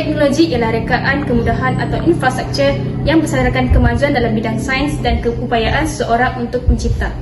teknologi ialah rekaan kemudahan atau infrastruktur yang bersasarkan kemajuan dalam bidang sains dan keupayaan seseorang untuk mencipta.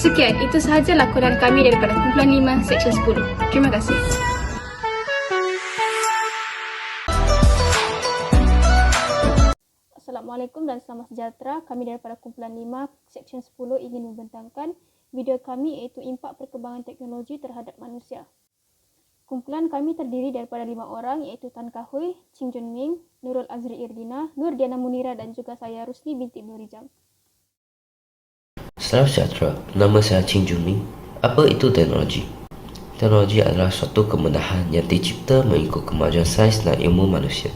Sekian, itu sahaja lakonan kami daripada kumpulan 5 Seksyen 10. Terima kasih. Assalamualaikum dan selamat sejahtera. Kami daripada kumpulan 5 Seksyen 10 ingin membentangkan video kami iaitu impak perkembangan teknologi terhadap manusia. Kumpulan kami terdiri daripada 5 orang iaitu Tan Kah Hui, Ching Jun Ming, Nurul Azri Irdina, Nur Diana Munira dan juga saya Rusni binti Nurijam. Salam sejahtera, nama saya Ching Jun Ming. Apa itu teknologi? Teknologi adalah suatu kemudahan yang dicipta mengikut kemajuan sains dan ilmu manusia.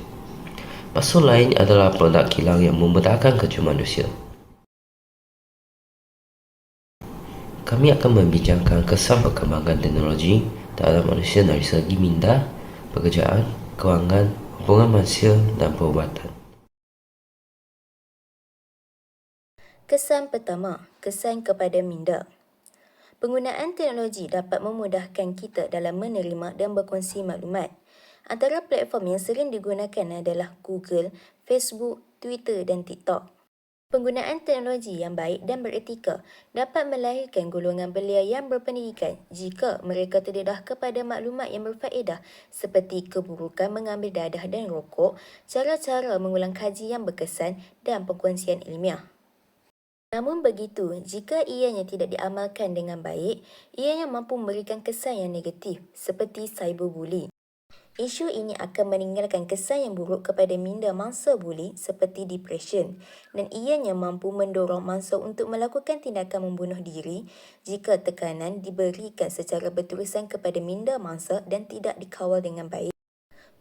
Maksud lain adalah produk kilang yang memudahkan kerja manusia. kami akan membincangkan kesan perkembangan teknologi terhadap manusia dari segi minda, pekerjaan, kewangan, hubungan manusia dan perubatan. Kesan pertama, kesan kepada minda. Penggunaan teknologi dapat memudahkan kita dalam menerima dan berkongsi maklumat. Antara platform yang sering digunakan adalah Google, Facebook, Twitter dan TikTok. Penggunaan teknologi yang baik dan beretika dapat melahirkan golongan belia yang berpendidikan jika mereka terdedah kepada maklumat yang berfaedah seperti keburukan mengambil dadah dan rokok, cara-cara mengulang kaji yang berkesan dan perkongsian ilmiah. Namun begitu, jika ianya tidak diamalkan dengan baik, ianya mampu memberikan kesan yang negatif seperti cyberbully. Isu ini akan meninggalkan kesan yang buruk kepada minda mangsa buli seperti depression dan ianya mampu mendorong mangsa untuk melakukan tindakan membunuh diri jika tekanan diberikan secara berterusan kepada minda mangsa dan tidak dikawal dengan baik.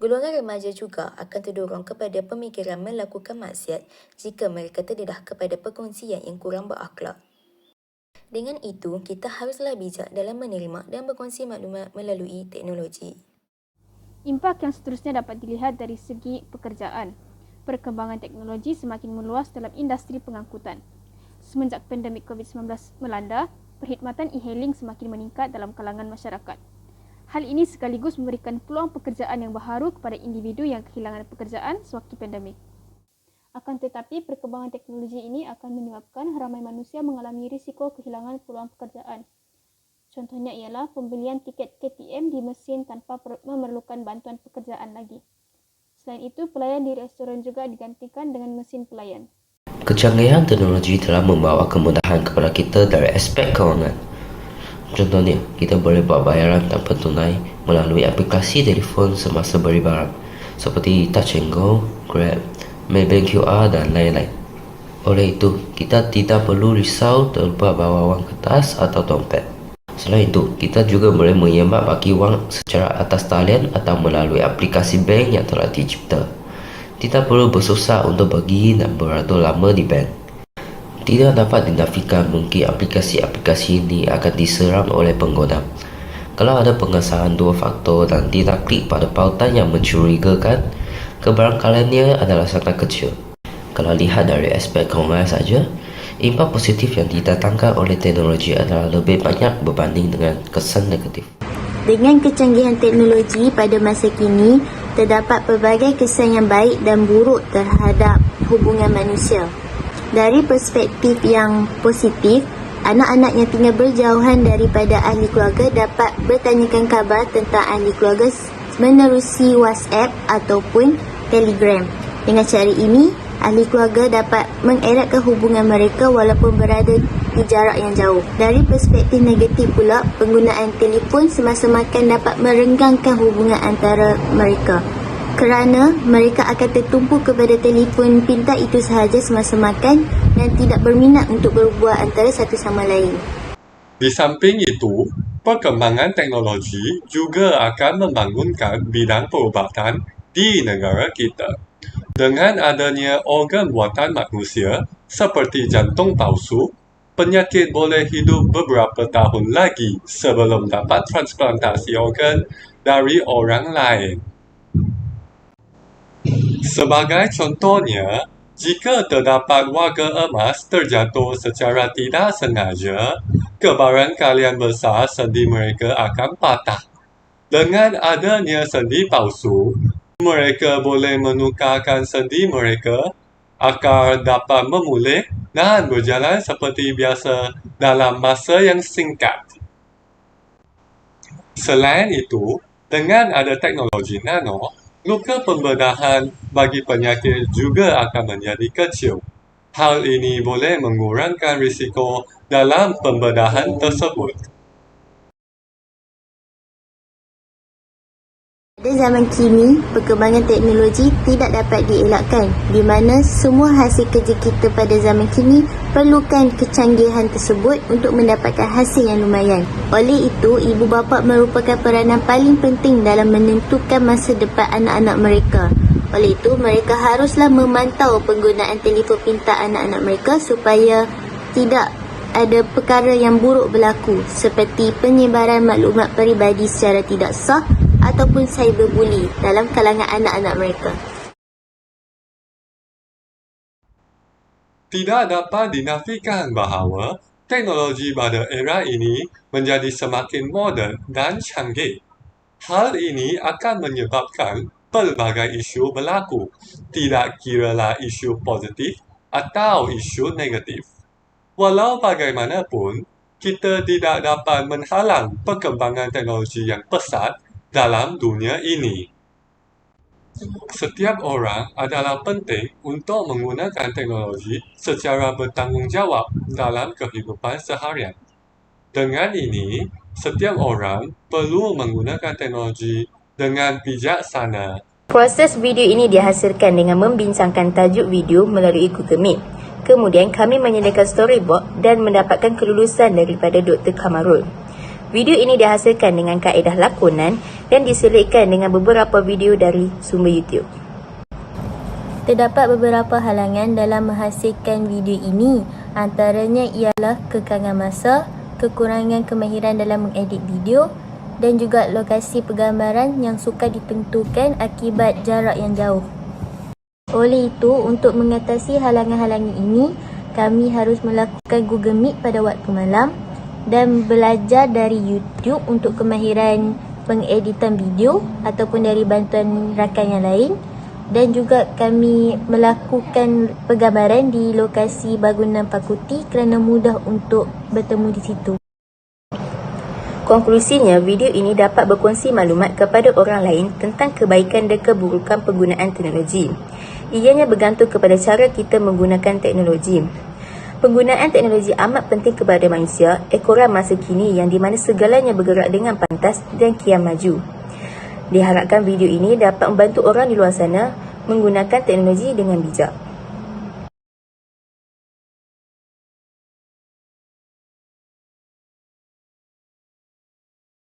Golongan remaja juga akan terdorong kepada pemikiran melakukan maksiat jika mereka terdedah kepada perkongsian yang kurang berakhlak. Dengan itu, kita haruslah bijak dalam menerima dan berkongsi maklumat melalui teknologi. Impak yang seterusnya dapat dilihat dari segi pekerjaan. Perkembangan teknologi semakin meluas dalam industri pengangkutan. Semenjak pandemik COVID-19 melanda, perkhidmatan e-hailing semakin meningkat dalam kalangan masyarakat. Hal ini sekaligus memberikan peluang pekerjaan yang baharu kepada individu yang kehilangan pekerjaan sewaktu pandemik. Akan tetapi, perkembangan teknologi ini akan menyebabkan ramai manusia mengalami risiko kehilangan peluang pekerjaan. Contohnya ialah pembelian tiket KTM di mesin tanpa memerlukan bantuan pekerjaan lagi. Selain itu, pelayan di restoran juga digantikan dengan mesin pelayan. Kecanggihan teknologi telah membawa kemudahan kepada kita dari aspek kewangan. Contohnya, kita boleh buat bayaran tanpa tunai melalui aplikasi telefon semasa beli barang seperti Touch 'n Go, Grab, Maybank QR dan lain-lain. Oleh itu, kita tidak perlu risau terlupa bawa wang kertas atau dompet. Selain itu, kita juga boleh menyemak bagi wang secara atas talian atau melalui aplikasi bank yang telah dicipta. Tidak perlu bersusah untuk pergi dan beratur lama di bank. Tidak dapat dinafikan mungkin aplikasi-aplikasi ini akan diseram oleh pengguna. Kalau ada pengesahan dua faktor dan tidak klik pada pautan yang mencurigakan, kebarangkaliannya adalah sangat kecil. Kalau lihat dari aspek kewangan saja, impak positif yang didatangkan oleh teknologi adalah lebih banyak berbanding dengan kesan negatif. Dengan kecanggihan teknologi pada masa kini, terdapat pelbagai kesan yang baik dan buruk terhadap hubungan manusia. Dari perspektif yang positif, anak-anak yang tinggal berjauhan daripada ahli keluarga dapat bertanyakan khabar tentang ahli keluarga menerusi WhatsApp ataupun Telegram. Dengan cara ini, ahli keluarga dapat mengeratkan hubungan mereka walaupun berada di jarak yang jauh. Dari perspektif negatif pula, penggunaan telefon semasa makan dapat merenggangkan hubungan antara mereka, kerana mereka akan tertumpu kepada telefon pintar itu sahaja semasa makan dan tidak berminat untuk berbual antara satu sama lain. Di samping itu, perkembangan teknologi juga akan membangunkan bidang perubatan di negara kita. Dengan adanya organ buatan manusia seperti jantung palsu, penyakit boleh hidup beberapa tahun lagi sebelum dapat transplantasi organ dari orang lain. Sebagai contohnya, jika terdapat warga emas terjatuh secara tidak sengaja, kebarangkalian besar sendi mereka akan patah. Dengan adanya sendi palsu, mereka boleh menukarkan sendi mereka agar dapat memulih dan berjalan seperti biasa dalam masa yang singkat. Selain itu, dengan ada teknologi nano, luka pembedahan bagi penyakit juga akan menjadi kecil. Hal ini boleh mengurangkan risiko dalam pembedahan tersebut. Pada zaman kini, perkembangan teknologi tidak dapat dielakkan, di mana semua hasil kerja kita pada zaman kini perlukan kecanggihan tersebut untuk mendapatkan hasil yang lumayan. Oleh itu, ibu bapa merupakan peranan paling penting dalam menentukan masa depan anak-anak mereka. Oleh itu, mereka haruslah memantau penggunaan telefon pintar anak-anak mereka supaya tidak ada perkara yang buruk berlaku seperti penyebaran maklumat peribadi secara tidak sah ataupun cyberbully dalam kalangan anak-anak mereka. Tidak dapat dinafikan bahawa teknologi pada era ini menjadi semakin moden dan canggih. Hal ini akan menyebabkan pelbagai isu berlaku, tidak kiralah isu positif atau isu negatif. Walau bagaimanapun, kita tidak dapat menghalang perkembangan teknologi yang pesat dalam dunia ini. Setiap orang adalah penting untuk menggunakan teknologi secara bertanggungjawab dalam kehidupan seharian. Dengan ini, setiap orang perlu menggunakan teknologi dengan bijaksana. Proses video ini dihasilkan dengan membincangkan tajuk video melalui Google Meet. Kemudian kami menyediakan storyboard dan mendapatkan kelulusan daripada Dr. Kamarul. Video ini dihasilkan dengan kaedah lakonan dan diselitkan dengan beberapa video dari sumber YouTube. Terdapat beberapa halangan dalam menghasilkan video ini. Antaranya ialah kekangan masa, kekurangan kemahiran dalam mengedit video dan juga lokasi pergambaran yang sukar ditentukan akibat jarak yang jauh. Oleh itu, untuk mengatasi halangan-halangan ini, kami harus melakukan Google Meet pada waktu malam dan belajar dari YouTube untuk kemahiran pengeditan video ataupun dari bantuan rakan yang lain, dan juga kami melakukan penggambaran di lokasi bangunan fakulti kerana mudah untuk bertemu di situ. Konklusinya, video ini dapat berkongsi maklumat kepada orang lain tentang kebaikan dan keburukan penggunaan teknologi. Ianya bergantung kepada cara kita menggunakan teknologi. Penggunaan teknologi amat penting kepada manusia, ekoran masa kini yang di mana segalanya bergerak dengan pantas dan kian maju. Diharapkan video ini dapat membantu orang di luar sana menggunakan teknologi dengan bijak.